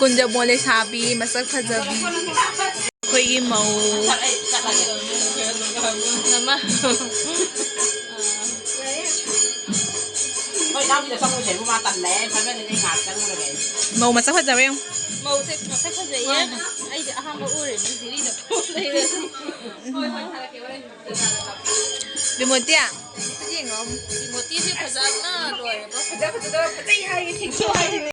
ꯀꯨꯟꯖ ꯃꯣꯂꯦ ꯁꯥꯕꯤ ꯃꯁꯛ ꯐꯖꯕꯤ ꯑꯩꯈꯣꯏꯒꯤ ꯃꯧ ꯅꯃ ꯃꯧ ꯃꯁꯛ ꯐꯖꯕ ꯌꯦꯡꯉꯨ ꯃꯧꯁꯦ ꯃꯁꯛ ꯐꯖꯩꯌꯦ ꯑꯩꯗꯤ ꯑꯍꯥꯟꯕ ꯎꯔꯦꯅꯦ ꯁꯤꯔꯤꯗ ꯂꯩꯔꯁꯤ ꯕꯤꯃꯣꯇꯤ ꯌꯦꯡꯉꯣ ꯕꯤꯃꯣꯇꯤꯁꯦ ꯐꯖꯕꯅ ꯂꯣꯏꯔꯦꯕ ꯐꯖꯩ ꯍꯥꯏꯌꯦ ꯊꯦꯡꯁꯨ ꯍꯥꯏꯌꯦ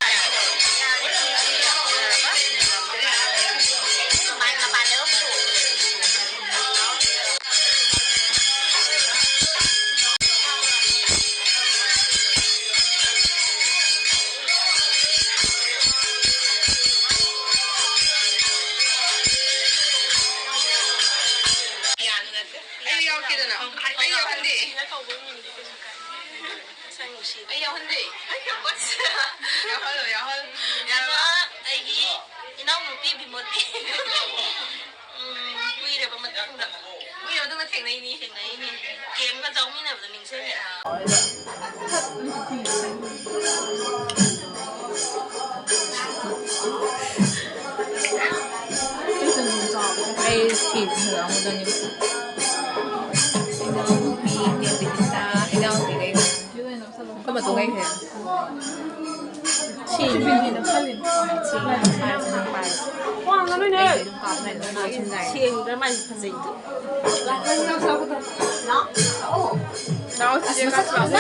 ꯑꯩꯒꯤ ꯏꯅꯥꯎꯅꯨꯄꯤ ꯕꯤꯃꯣꯇꯤ ꯀꯨꯏꯔꯕ ꯃꯇꯨꯡꯗ ꯊꯦꯡꯅꯩꯅꯤ ꯒꯦꯝꯒ ꯆꯥꯎꯃꯤꯟꯅꯕꯗ ꯅꯤꯡꯁꯤꯡꯉꯦ ꯑꯩ ꯐꯤ ꯈꯔ ꯏꯅꯥꯎꯅꯨꯄꯤ ꯅꯦꯕꯤꯗꯤꯇꯥ ꯏꯅꯥꯎꯅꯨꯄꯤ ꯀꯩ ꯃꯇꯨꯡ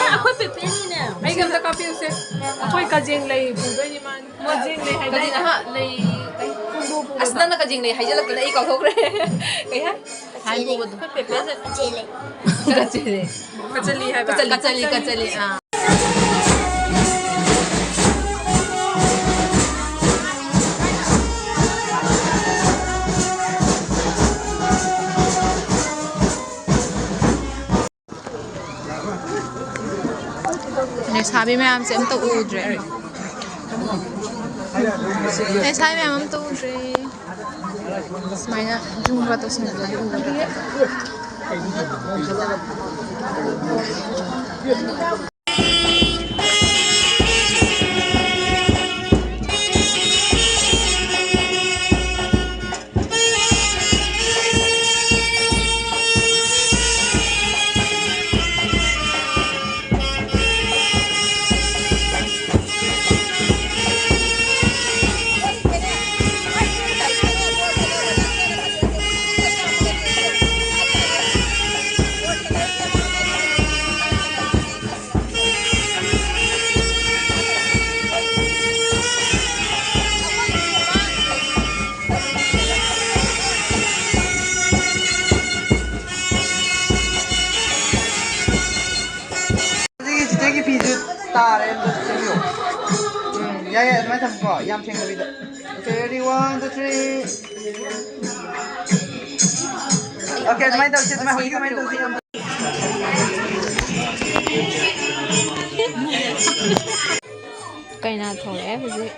ꯑꯩꯈꯣꯏ ꯄꯦꯄꯦꯅꯤꯅꯦ ꯑꯩꯒ ꯑꯝꯇ ꯀꯥꯞꯄꯤꯌꯨꯁꯦ ꯑꯩꯈꯣꯏ ꯀꯖꯦꯡ ꯂꯩ ꯄꯨꯗꯣꯏꯅꯤ ꯃꯥꯅꯤ ꯀꯖꯦꯡ ꯂꯩ ꯂꯩ ꯑꯁ ꯅꯪꯅ ꯀꯖꯦꯡ ꯂꯩ ꯍꯥꯏꯖꯤꯜꯂꯛꯇꯅ ꯑꯩ ꯀꯥꯎꯊꯣꯛꯈ꯭ꯔꯦ ꯀꯩ ꯍꯥꯏ ꯄꯨꯕꯗꯣ ꯑꯩꯈꯣꯏ ꯄꯦꯄꯦꯁꯦ ꯀꯆꯂꯤ ꯍꯥꯏꯕ ꯀꯆꯂꯤ ꯂꯩꯁꯥꯕꯤ ꯃꯌꯥꯝꯁꯦ ꯑꯝꯇ ꯎꯗ꯭ꯔꯦ ꯂꯩꯁꯥꯕꯤ ꯃꯌꯥꯝ ꯑꯝꯇ ꯎꯗ꯭ꯔꯦ ꯁꯨꯃꯥꯏꯅ ꯖꯨꯝꯒ ꯇꯧꯁꯤꯟꯅꯕꯗꯤ ꯎꯗ꯭ꯔꯦ Yeah, admit them for yam ching with it. Okay, ready, 1, 2, 3. Okay, admit them, sit my whole you might do. Kaina thore hujik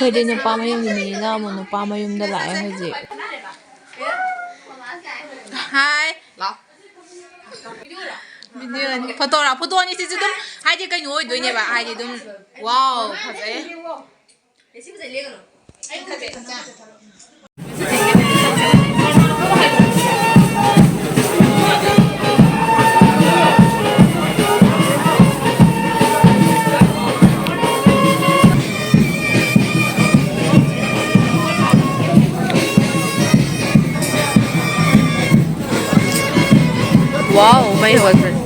ꯑꯩꯈꯣꯏꯗꯤ ꯅꯨꯄꯥ ꯃꯌꯨꯝꯒꯤ ꯃꯤꯅꯤꯅ ꯑꯃꯨꯛ ꯅꯨꯄꯥ ꯃꯌꯨꯝꯗ ꯂꯥꯛꯑꯦ ꯍꯧꯖꯤꯛ ꯍꯥꯏ ꯂꯥꯎ ꯐꯣꯇꯣꯔꯥ ꯐꯣꯇꯣꯅꯤ ꯁꯤꯁꯨ ꯑꯗꯨꯝ ꯍꯥꯏꯗꯤ ꯀꯩꯅꯣ ꯑꯣꯏꯗꯣꯏꯅꯦꯕ ꯍꯥꯏꯗꯤ ꯑꯗꯨꯝ ꯋꯥꯎ ꯐꯖꯩ Wow, may husband.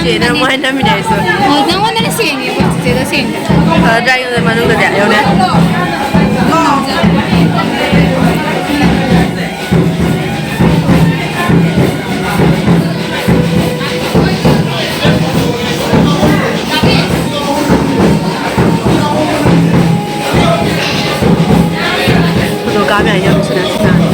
Chị đang quay 5 minutes rồi. Nang wala na siya niya, sila siya. Dahil yung naman nung ganda, ayaw na. Ito kami ayaw sila.